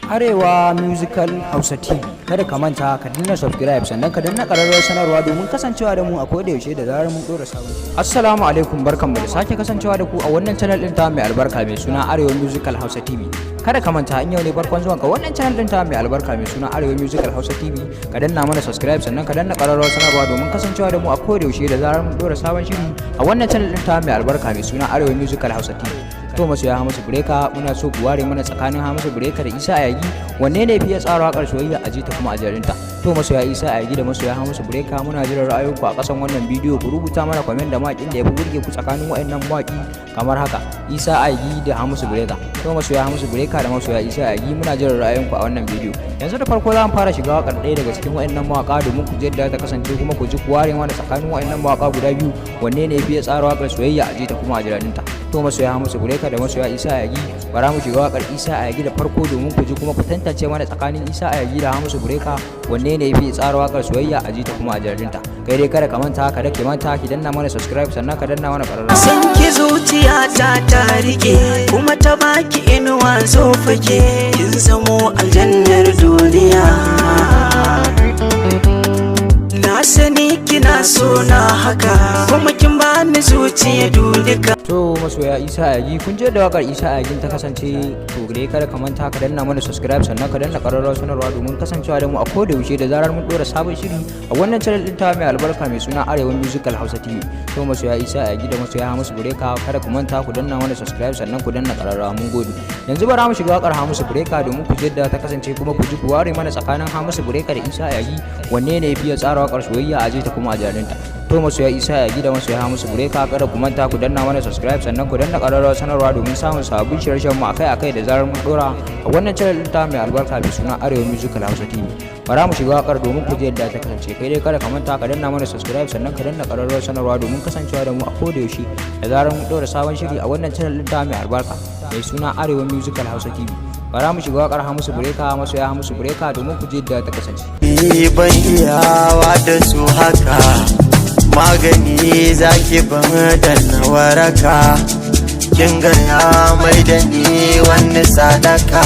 Arewa Musical Hausa TV. Kada ka manta ka danna subscribe sannan ka danna ƙararrawar sanarwa domin kasancewa da mu a koda yaushe da zarar mun dora sabon. Assalamu alaikum, barkanmu da sake kasancewa da ku a wannan channel din ta mai albarka mai suna Arewa Musical Hausa TV. Kada ka manta in yau ne farkon zuwan ka wannan channel din ta mai albarka mai suna Arewa Musical Hausa TV, ka danna mana subscribe sannan ka danna ƙararrawar sanarwa domin kasancewa da mu a koda yaushe da zarar mun dora sabon shiri a wannan channel din ta mai albarka mai suna Arewa Musical Hausa TV. To masoya Hamisu Breka, muna so ku ware mana tsakanin Hamisu Breka da Isa Ayagi wanne ne fiye tsara wakar soyayya a jita kuma a jarinta. To masoya Isa Ayagi da masoya Hamisu Breka, muna jiran ra'ayoyinku a kasan wannan bidiyo. Ku rubuta mana comment da makin da ya fi burge ku tsakanin waɗannan mawaki kamar haka: Isa Ayagi da Hamisu Breka. To masoya Hamisu Breka da masoya Isa Ayagi, muna jiran ra'ayoyinku a wannan bidiyo. Yanzu da farko za mu fara shiga wakar ɗaya daga cikin waɗannan mawaka domin ku ji yadda ta kasance kuma ku ji ku ware mana tsakanin waɗannan mawaka guda biyu wanne ne fiye tsara wakar soyayya a jita kuma a jarinta. To masoya Hamisu Breka da masoya Isa Ayagi, bara mu shiga wakar Isa Ayagi da farko domin ku ji kuma ku tantance mana tsakanin Isa Ayagi da Hamisu Breka wanne ne yafi tsara wakar soyayya a jita kuma a jarinta. Kai dai kada ka manta, kada ki manta ki danna mana subscribe sannan ka danna mana ƙararrawa. San ki zuciyata ta rike kuma ta baki inuwa zo fake, kin zamo aljannar duniya. Na sani kina so na haka kuma kin bani zuciya duka. To masoya Isa Ayagi, kun je da wakar Isa Ayagi ta kasance. To dai kada ka manta ka danna mana subscribe sannan ka danna ƙararrawar sanarwa domin kasancewa da mu a koda yaushe da zarar mun dora sabon shiri a wannan channel din ta mai albarka mai suna Arewa Musical Hausa TV. To masoya Isa Ayagi da masoya Hamisu Breka, kada ku manta ku danna mana subscribe sannan ku danna ƙararrawa. Mun gode. Yanzu bara mu shiga wakar Hamisu Breka domin ku je da ta kasance kuma ku ji ku ware mana tsakanin Hamisu Breka da Isa Ayagi wanne ne yafi tsara wakar soyayya a jita kuma a jarinta. To masoya Isa Ayagi da masoya Hamisu Breka, kada ku manta ku danna mana subscribe sannan ku danna ƙararrawar sanarwa domin samun sabbin shirye-shiryen mu akai-akai da zarar mun dora a wannan channel din ta mai albarka mai suna Arewa Musical Hausa TV. Bara mu shiga wakar domin ku ji yadda ta kasance. Kai dai kada ka manta ka danna mana subscribe sannan ka danna ƙararrawar sanarwa domin kasancewa da mu a koda yaushe da zarar mun dora sabon shiri a wannan channel din ta mai albarka mai suna Arewa Musical Hausa TV. Bara mu shiga wakar Hamisu Breka, masoya Hamisu Breka domin ku ji yadda ta kasance. Ban iyawa da su haka, magani zaki ban da na waraka, kin ga ya mai da ni wani sadaka,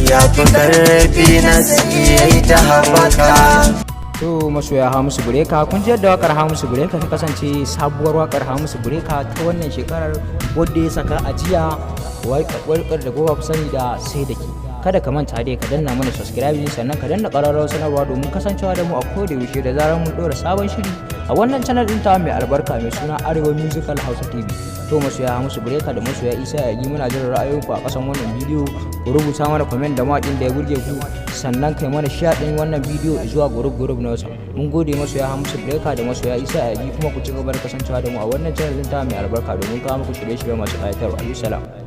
ya fi karfi na sai ta haɓaka. To masoya Hamisu Breka, kun ji yadda wakar Hamisu Breka ta kasance. Sabuwar wakar Hamisu Breka ta wannan shekarar wadda ya saka a jiya, wakar da kowa sani da sai da ke. Kada ka manta dai ka danna mana subscribe sannan ka danna ƙararrawar sanarwa domin kasancewa da mu a koda yaushe da zarar mun dora sabon shiri a wannan channel din ta mai albarka mai suna Arewa Musical Hausa TV. To masoya Hamisu Breka da masoya Isa Ayagi, muna jira ra'ayoyinku a ƙasan wannan bidiyo. Ku rubuta mana comment da maɗin da ya burge ku sannan kai mana share din wannan bidiyo zuwa group na WhatsApp. Mun gode masoya Hamisu Breka da masoya Isa Ayagi, kuma ku ci gaba da kasancewa da mu a wannan channel din ta mai albarka domin kawo muku shirye-shirye masu ƙayatarwa. Assalamu.